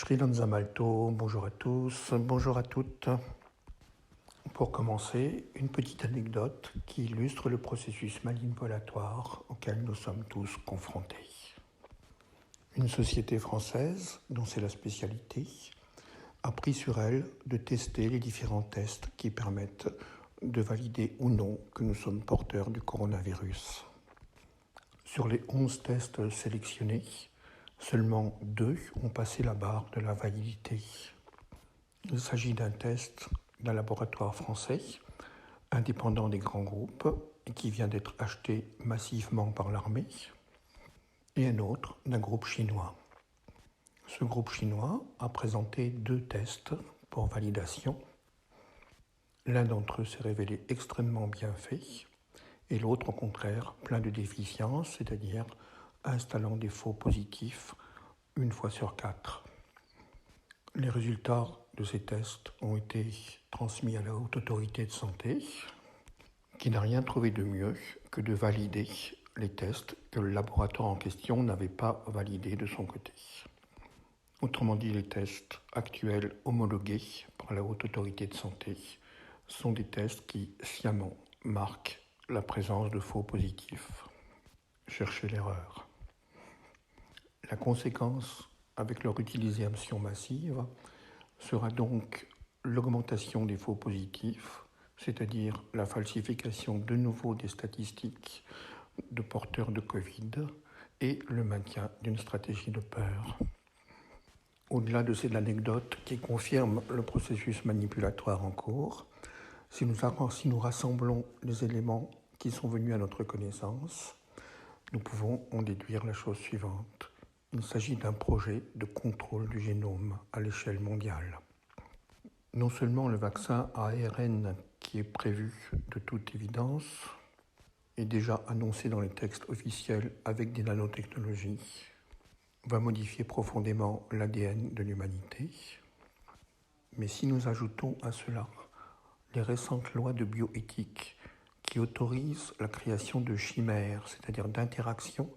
Srilanza Malto, bonjour à tous, bonjour à toutes. Pour commencer, une petite anecdote qui illustre le processus manipulatoire auquel nous sommes tous confrontés. Une société française, dont c'est la spécialité, a pris sur elle de tester les différents tests qui permettent de valider ou non que nous sommes porteurs du coronavirus. Sur les 11 tests sélectionnés, seulement 2 ont passé la barre de la validité. Il s'agit d'un test d'un laboratoire français, indépendant des grands groupes, et qui vient d'être acheté massivement par l'armée, et un autre d'un groupe chinois. Ce groupe chinois a présenté 2 tests pour validation. L'un d'entre eux s'est révélé extrêmement bien fait, et l'autre, au contraire, plein de déficiences, c'est-à-dire installant des faux positifs une fois sur 4. Les résultats de ces tests ont été transmis à la Haute Autorité de Santé, qui n'a rien trouvé de mieux que de valider les tests que le laboratoire en question n'avait pas validés de son côté. Autrement dit, les tests actuels homologués par la Haute Autorité de Santé sont des tests qui sciemment marquent la présence de faux positifs. Cherchez l'erreur. La conséquence, avec leur utilisation massive, sera donc l'augmentation des faux positifs, c'est-à-dire la falsification de nouveau des statistiques de porteurs de Covid et le maintien d'une stratégie de peur. Au-delà de ces anecdotes qui confirment le processus manipulatoire en cours, si nous rassemblons les éléments qui sont venus à notre connaissance, nous pouvons en déduire la chose suivante. Il s'agit d'un projet de contrôle du génome à l'échelle mondiale. Non seulement le vaccin ARN qui est prévu de toute évidence est déjà annoncé dans les textes officiels avec des nanotechnologies, va modifier profondément l'ADN de l'humanité. Mais si nous ajoutons à cela les récentes lois de bioéthique qui autorisent la création de chimères, c'est-à-dire d'interactions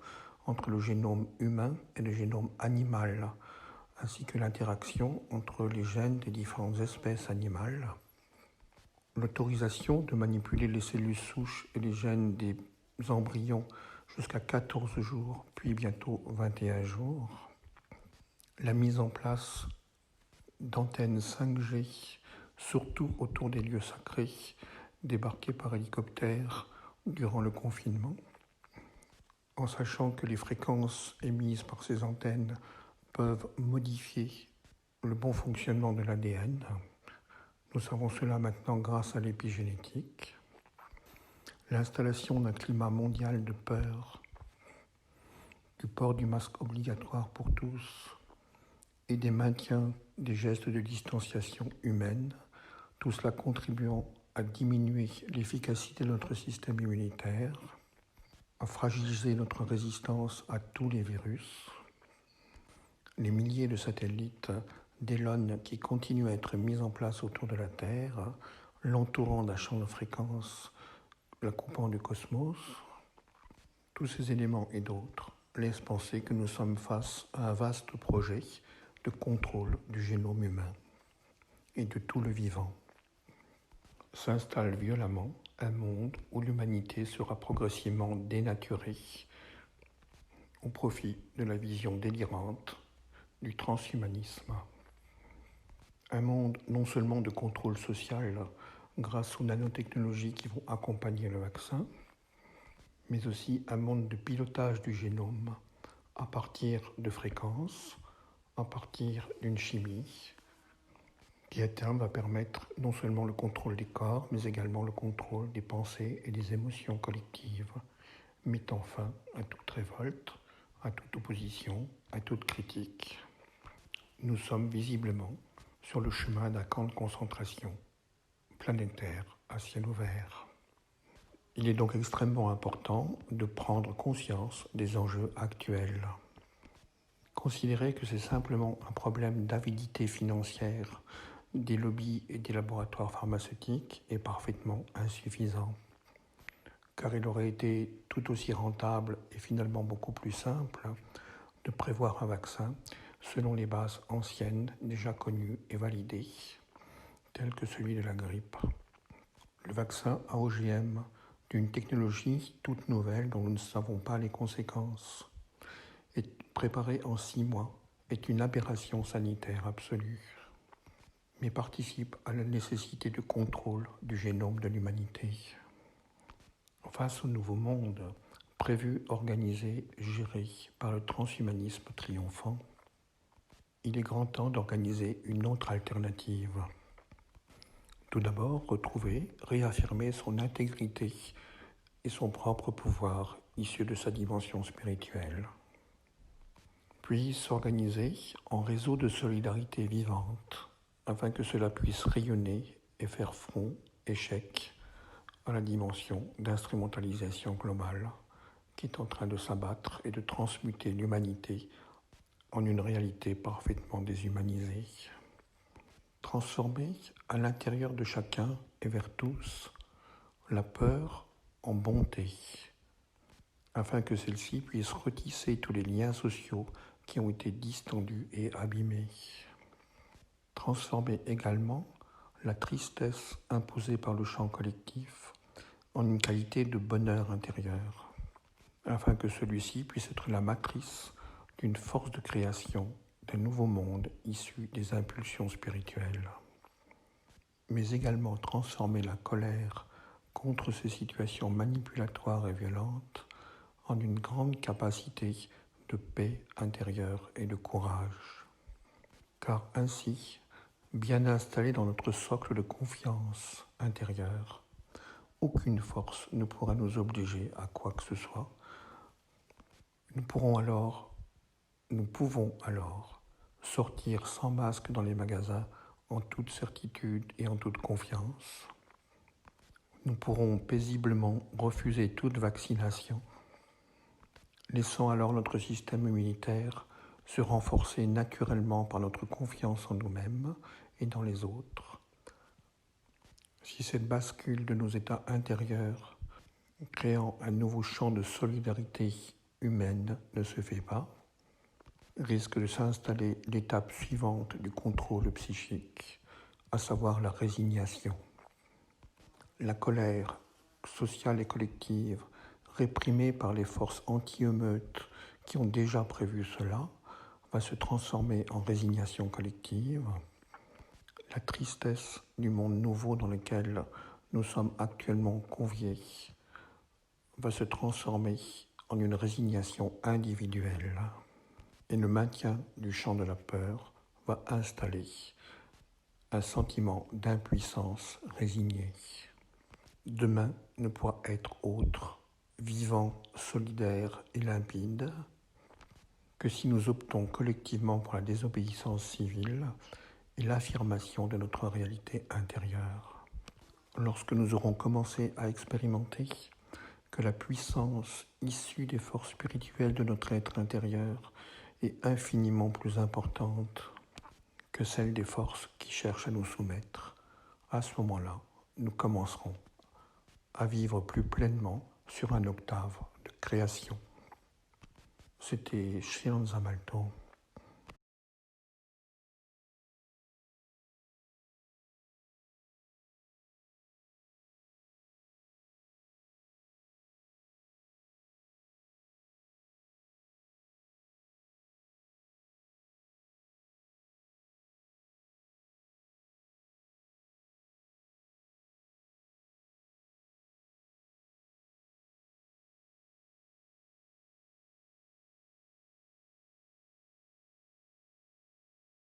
entre le génome humain et le génome animal, ainsi que l'interaction entre les gènes des différentes espèces animales, l'autorisation de manipuler les cellules souches et les gènes des embryons jusqu'à 14 jours, puis bientôt 21 jours, la mise en place d'antennes 5G, surtout autour des lieux sacrés, débarqués par hélicoptère durant le confinement, en sachant que les fréquences émises par ces antennes peuvent modifier le bon fonctionnement de l'ADN. Nous savons cela maintenant grâce à l'épigénétique. L'installation d'un climat mondial de peur, du port du masque obligatoire pour tous et des maintiens des gestes de distanciation humaine, tout cela contribuant à diminuer l'efficacité de notre système immunitaire, à fragiliser notre résistance à tous les virus. Les milliers de satellites d'Elon qui continuent à être mis en place autour de la Terre, l'entourant d'un champ de fréquences, la coupant du cosmos, tous ces éléments et d'autres laissent penser que nous sommes face à un vaste projet de contrôle du génome humain et de tout le vivant. S'installe violemment un monde où l'humanité sera progressivement dénaturée au profit de la vision délirante du transhumanisme. Un monde non seulement de contrôle social grâce aux nanotechnologies qui vont accompagner le vaccin, mais aussi un monde de pilotage du génome à partir de fréquences, à partir d'une chimie qui à terme va permettre non seulement le contrôle des corps, mais également le contrôle des pensées et des émotions collectives, mettant fin à toute révolte, à toute opposition, à toute critique. Nous sommes visiblement sur le chemin d'un camp de concentration planétaire à ciel ouvert. Il est donc extrêmement important de prendre conscience des enjeux actuels. Considérer que c'est simplement un problème d'avidité financière des lobbies et des laboratoires pharmaceutiques est parfaitement insuffisant, car il aurait été tout aussi rentable et finalement beaucoup plus simple de prévoir un vaccin selon les bases anciennes déjà connues et validées, telles que celui de la grippe. Le vaccin à OGM d'une technologie toute nouvelle dont nous ne savons pas les conséquences, est préparé en 6 mois, est une aberration sanitaire absolue, mais participe à la nécessité de contrôle du génome de l'humanité. Face au nouveau monde, prévu, organisé, géré par le transhumanisme triomphant, il est grand temps d'organiser une autre alternative. Tout d'abord, retrouver, réaffirmer son intégrité et son propre pouvoir issu de sa dimension spirituelle. Puis s'organiser en réseau de solidarité vivante afin que cela puisse rayonner et faire front, échec, à la dimension d'instrumentalisation globale qui est en train de s'abattre et de transmuter l'humanité en une réalité parfaitement déshumanisée. Transformer à l'intérieur de chacun et vers tous la peur en bonté, afin que celle-ci puisse retisser tous les liens sociaux qui ont été distendus et abîmés. Transformer également la tristesse imposée par le champ collectif en une qualité de bonheur intérieur, afin que celui-ci puisse être la matrice d'une force de création d'un nouveau monde issu des impulsions spirituelles. Mais également transformer la colère contre ces situations manipulatoires et violentes en une grande capacité de paix intérieure et de courage. Car ainsi, bien installé dans notre socle de confiance intérieure, aucune force ne pourra nous obliger à quoi que ce soit. Nous pouvons alors sortir sans masque dans les magasins en toute certitude et en toute confiance. Nous pourrons paisiblement refuser toute vaccination, laissant alors notre système immunitaire se renforcer naturellement par notre confiance en nous-mêmes et dans les autres. Si cette bascule de nos états intérieurs, créant un nouveau champ de solidarité humaine, ne se fait pas, risque de s'installer l'étape suivante du contrôle psychique, à savoir la résignation. La colère sociale et collective, réprimée par les forces anti-émeutes qui ont déjà prévu cela, va se transformer en résignation collective. La tristesse du monde nouveau dans lequel nous sommes actuellement conviés va se transformer en une résignation individuelle. Et le maintien du champ de la peur va installer un sentiment d'impuissance résignée. Demain ne pourra être autre, vivant, solidaire et limpide, que si nous optons collectivement pour la désobéissance civile et l'affirmation de notre réalité intérieure. Lorsque nous aurons commencé à expérimenter que la puissance issue des forces spirituelles de notre être intérieur est infiniment plus importante que celle des forces qui cherchent à nous soumettre, à ce moment-là, nous commencerons à vivre plus pleinement sur un octave de création. C'était Shianza Malto.